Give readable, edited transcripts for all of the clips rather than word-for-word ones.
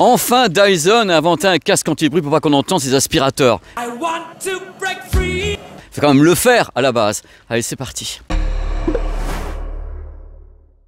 Enfin, Dyson a inventé un casque anti-bruit pour pas qu'on entende ses aspirateurs. Faut quand même le faire à la base. Allez, c'est parti.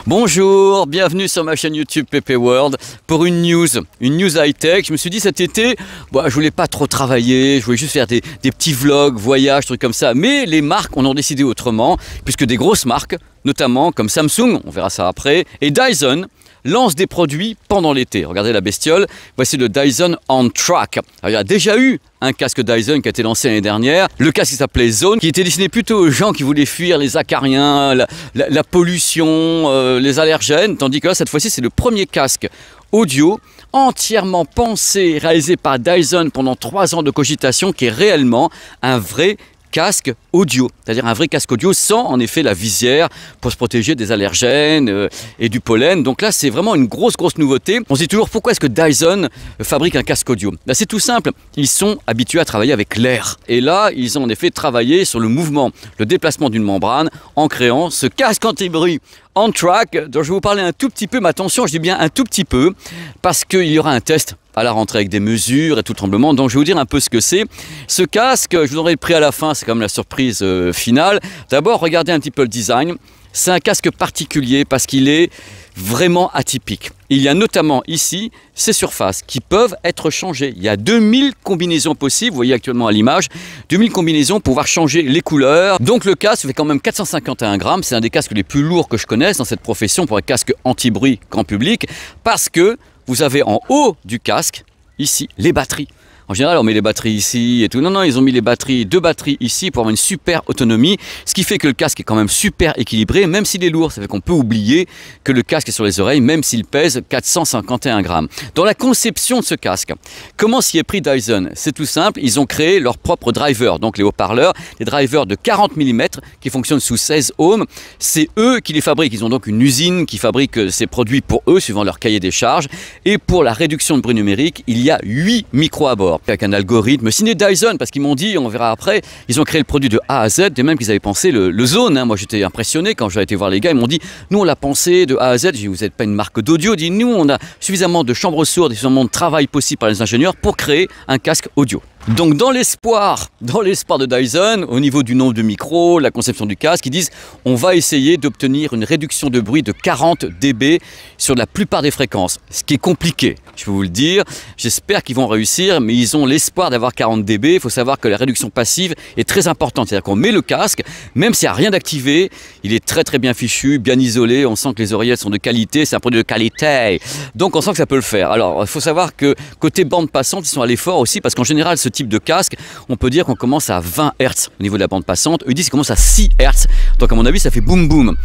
Bonjour, bienvenue sur ma chaîne YouTube PP World pour une news high-tech. Je me suis dit cet été, je voulais pas trop travailler, je voulais juste faire des petits vlogs, voyages, trucs comme ça. Mais les marques en ont décidé autrement, puisque des grosses marques, notamment comme Samsung, on verra ça après, et Dyson, lancent des produits pendant l'été. Regardez la bestiole, voici le Dyson On-Track. Alors, il y a déjà eu un casque Dyson qui a été lancé l'année dernière, le casque qui s'appelait Zone, qui était destiné plutôt aux gens qui voulaient fuir les acariens, la pollution, les allergènes, tandis que là, cette fois-ci, c'est le premier casque audio entièrement pensé, réalisé par Dyson pendant 3 ans de cogitation, qui est réellement un vrai casque audio, c'est-à-dire un vrai casque audio sans en effet la visière pour se protéger des allergènes et du pollen. Donc là c'est vraiment une grosse nouveauté. On se dit toujours pourquoi est-ce que Dyson fabrique un casque audio? Là c'est tout simple, ils sont habitués à travailler avec l'air. Et là ils ont en effet travaillé sur le mouvement, le déplacement d'une membrane en créant ce casque anti-bruit On-Track dont je vais vous parler un tout petit peu, mais attention je dis bien un tout petit peu parce qu'il y aura un test à la rentrée avec des mesures et tout tremblement. Donc je vais vous dire un peu ce que c'est. Ce casque, je vous donnerai le prix à la fin, c'est comme la surprise finale. D'abord, regardez un petit peu le design. C'est un casque particulier parce qu'il est vraiment atypique. Il y a notamment ici ces surfaces qui peuvent être changées. Il y a 2000 combinaisons possibles, vous voyez actuellement à l'image, 2000 combinaisons pour pouvoir changer les couleurs. Donc le casque fait quand même 451 grammes, c'est un des casques les plus lourds que je connaisse dans cette profession pour un casque anti-bruit grand public, parce que vous avez en haut du casque, ici, les batteries. En général, on met les batteries ici et tout. Non, ils ont mis les batteries, 2 batteries ici pour avoir une super autonomie. Ce qui fait que le casque est quand même super équilibré, même s'il est lourd. Ça fait qu'on peut oublier que le casque est sur les oreilles, même s'il pèse 451 grammes. Dans la conception de ce casque, comment s'y est pris Dyson? C'est tout simple, ils ont créé leur propre driver, donc les haut-parleurs, les drivers de 40 mm qui fonctionnent sous 16 ohms. C'est eux qui les fabriquent. Ils ont donc une usine qui fabrique ces produits pour eux, suivant leur cahier des charges. Et pour la réduction de bruit numérique, il y a 8 micros à bord. Avec un algorithme signé Dyson, parce qu'ils m'ont dit, on verra après, ils ont créé le produit de A à Z, et même qu'ils avaient pensé le Zone. Moi j'étais impressionné quand j'ai été voir les gars, ils m'ont dit, nous on l'a pensé de A à Z. J'ai dit, vous n'êtes pas une marque d'audio, dit, nous on a suffisamment de chambres sourdes, suffisamment de travail possible par les ingénieurs pour créer un casque audio. Donc dans l'espoir de Dyson, au niveau du nombre de micros, la conception du casque, ils disent on va essayer d'obtenir une réduction de bruit de 40 dB sur la plupart des fréquences. Ce qui est compliqué, je peux vous le dire. J'espère qu'ils vont réussir, mais ils ont l'espoir d'avoir 40 dB. Il faut savoir que la réduction passive est très importante. C'est-à-dire qu'on met le casque, même s'il n'y a rien d'activé, il est très bien fichu, bien isolé. On sent que les oreillettes sont de qualité, c'est un produit de qualité. Donc on sent que ça peut le faire. Alors il faut savoir que côté bande passante, ils sont allés fort aussi, parce qu'en général, ce type de casque, on peut dire qu'on commence à 20 Hz au niveau de la bande passante. Eux ils disent qu'ils commencent à 6 Hz. Donc à mon avis, ça fait boum boum.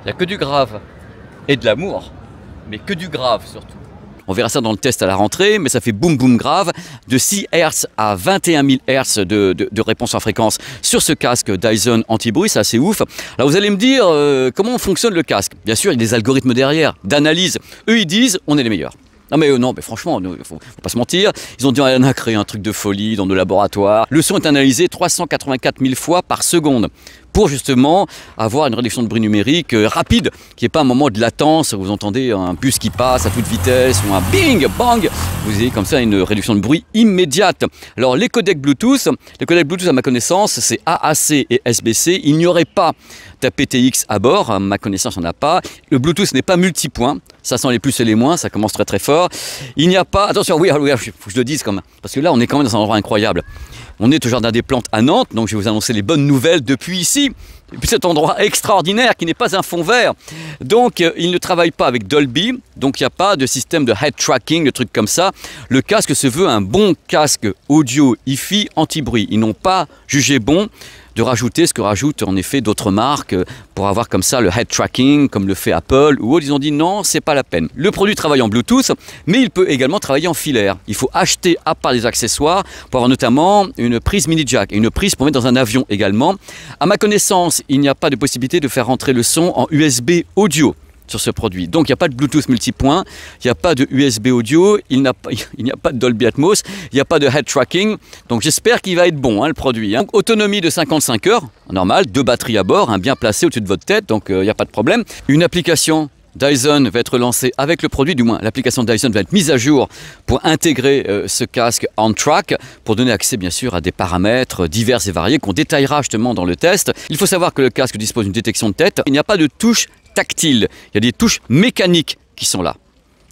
Il n'y a que du grave et de l'amour, mais que du grave surtout. On verra ça dans le test à la rentrée, mais ça fait boum boum grave, de 6 Hz à 21 000 Hz de réponse en fréquence sur ce casque Dyson anti-bruit, c'est assez ouf. Alors vous allez me dire comment fonctionne le casque. Bien sûr, il y a des algorithmes derrière, d'analyse. Eux ils disent on est les meilleurs. Non mais franchement, faut pas se mentir, ils ont dit on a créé un truc de folie dans nos laboratoires. Le son est analysé 384 000 fois par seconde pour justement avoir une réduction de bruit numérique rapide, qui n'est pas un moment de latence, vous entendez un bus qui passe à toute vitesse ou un bing, bang, vous avez comme ça une réduction de bruit immédiate. Alors les codecs Bluetooth à ma connaissance, c'est AAC et SBC, il n'y aurait pas d'aptX à bord, à ma connaissance on n'a pas. Le Bluetooth n'est pas multipoint, ça sent les plus et les moins, ça commence très fort. Il n'y a pas, attention, oui, il faut que je le dise quand même, parce que là on est quand même dans un endroit incroyable. On est au Jardin des Plantes à Nantes, donc je vais vous annoncer les bonnes nouvelles depuis ici, depuis cet endroit extraordinaire qui n'est pas un fond vert. Donc ils ne travaillent pas avec Dolby, donc il n'y a pas de système de head tracking, de trucs comme ça. Le casque se veut un bon casque audio hi-fi anti-bruit. Ils n'ont pas jugé bon de rajouter ce que rajoutent en effet d'autres marques pour avoir comme ça le head tracking comme le fait Apple ou autre. Ils ont dit non, c'est pas la peine. Le produit travaille en Bluetooth, mais il peut également travailler en filaire. Il faut acheter à part des accessoires pour avoir notamment une prise mini jack et une prise pour mettre dans un avion également. À ma connaissance, il n'y a pas de possibilité de faire rentrer le son en USB audio sur ce produit. Donc il n'y a pas de Bluetooth multipoint, il n'y a pas de USB audio, il n'y a pas de Dolby Atmos, il n'y a pas de head tracking. Donc j'espère qu'il va être bon le produit. Donc, autonomie de 55 heures, normal, 2 batteries à bord, bien placées au-dessus de votre tête, donc il n'y a pas de problème. Une application Dyson va être lancé avec le produit, du moins l'application Dyson va être mise à jour pour intégrer ce casque OnTrack, pour donner accès bien sûr à des paramètres divers et variés qu'on détaillera justement dans le test. Il faut savoir que le casque dispose d'une détection de tête, il n'y a pas de touche tactile, il y a des touches mécaniques qui sont là.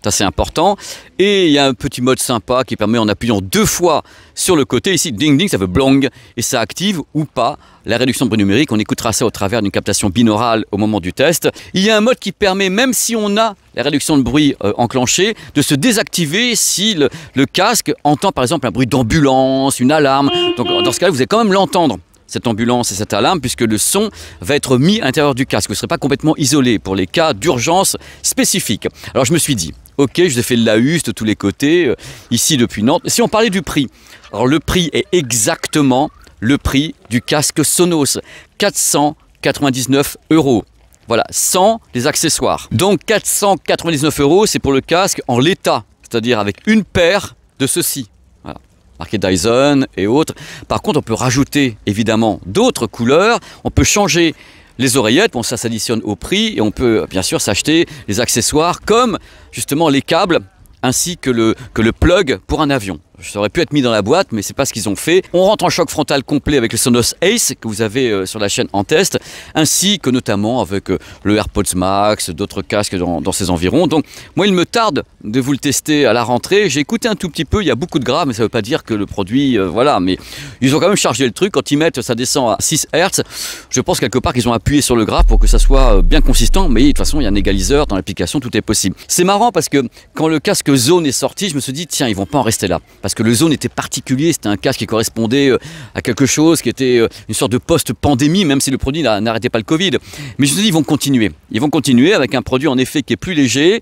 Ça c'est important. Et il y a un petit mode sympa qui permet, en appuyant 2 fois sur le côté, ici ding ding, ça fait blong, et ça active ou pas la réduction de bruit numérique. On écoutera ça au travers d'une captation binaurale au moment du test. Il y a un mode qui permet, même si on a la réduction de bruit enclenchée, de se désactiver si le casque entend par exemple un bruit d'ambulance, une alarme. Donc dans ce cas-là, vous allez quand même l'entendre, cette ambulance et cette alarme, puisque le son va être mis à l'intérieur du casque. Vous ne serez pas complètement isolé pour les cas d'urgence spécifiques. Alors je me suis dit, ok, je vous ai fait le laïus de tous les côtés, ici depuis Nantes. Si on parlait du prix, alors le prix est exactement le prix du casque Sonos, 499 €. Voilà, sans les accessoires. Donc 499 €, c'est pour le casque en l'état, c'est-à-dire avec une paire de ceux-ci. Voilà, marqué Dyson et autres. Par contre, on peut rajouter évidemment d'autres couleurs. On peut changer les oreillettes, bon ça s'additionne au prix, et on peut bien sûr s'acheter les accessoires comme justement les câbles ainsi que le plug pour un avion. Ça aurait pu être mis dans la boîte, mais c'est pas ce qu'ils ont fait. On rentre en choc frontal complet avec le Sonos Ace que vous avez sur la chaîne en test, ainsi que notamment avec le AirPods Max, d'autres casques dans ces environs. Donc moi il me tarde de vous le tester à la rentrée. J'ai écouté un tout petit peu, il y a beaucoup de gras, mais ça veut pas dire que le produit, voilà. Mais ils ont quand même chargé le truc. Quand ils mettent, ça descend à 6 Hz. Je pense quelque part qu'ils ont appuyé sur le gras pour que ça soit bien consistant. Mais de toute façon, il y a un égaliseur dans l'application, tout est possible. C'est marrant parce que quand le casque Zone est sorti, je me suis dit tiens, ils vont pas en rester là. Parce que le Zone était particulier, c'était un casque qui correspondait à quelque chose qui était une sorte de post-pandémie, même si le produit n'arrêtait pas le Covid. Mais je me suis dit, ils vont continuer. Ils vont continuer avec un produit en effet qui est plus léger,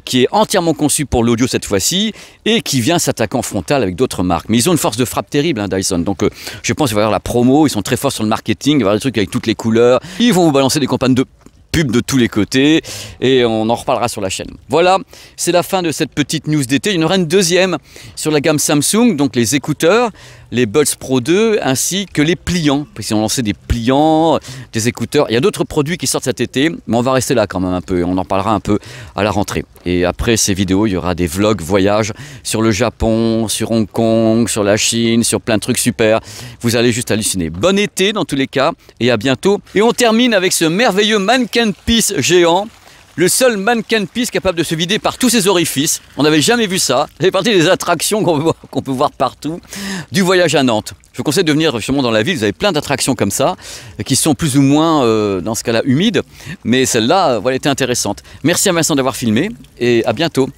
qui est entièrement conçu pour l'audio cette fois-ci, et qui vient s'attaquer en frontal avec d'autres marques. Mais ils ont une force de frappe terrible, hein, Dyson. Donc je pense qu'il va y avoir la promo, ils sont très forts sur le marketing, il va y avoir des trucs avec toutes les couleurs. Ils vont vous balancer des campagnes de pub de tous les côtés, et on en reparlera sur la chaîne. Voilà, c'est la fin de cette petite news d'été. Il y en aura une deuxième sur la gamme Samsung, donc les écouteurs, les Buds Pro 2, ainsi que les pliants, parce qu'ils ont lancé des pliants, des écouteurs. Il y a d'autres produits qui sortent cet été, mais on va rester là quand même un peu, et on en parlera un peu à la rentrée. Et après ces vidéos, il y aura des vlogs voyages sur le Japon, sur Hong Kong, sur la Chine, sur plein de trucs super. Vous allez juste halluciner. Bon été dans tous les cas, et à bientôt. Et on termine avec ce merveilleux mannequin piece géant. Le seul mannequin piece capable de se vider par tous ses orifices. On n'avait jamais vu ça. Ça fait partie des attractions qu'on peut voir partout. Du voyage à Nantes. Je vous conseille de venir justement dans la ville. Vous avez plein d'attractions comme ça, qui sont plus ou moins, dans ce cas-là, humides. Mais celle-là, voilà, était intéressante. Merci à Vincent d'avoir filmé, et à bientôt.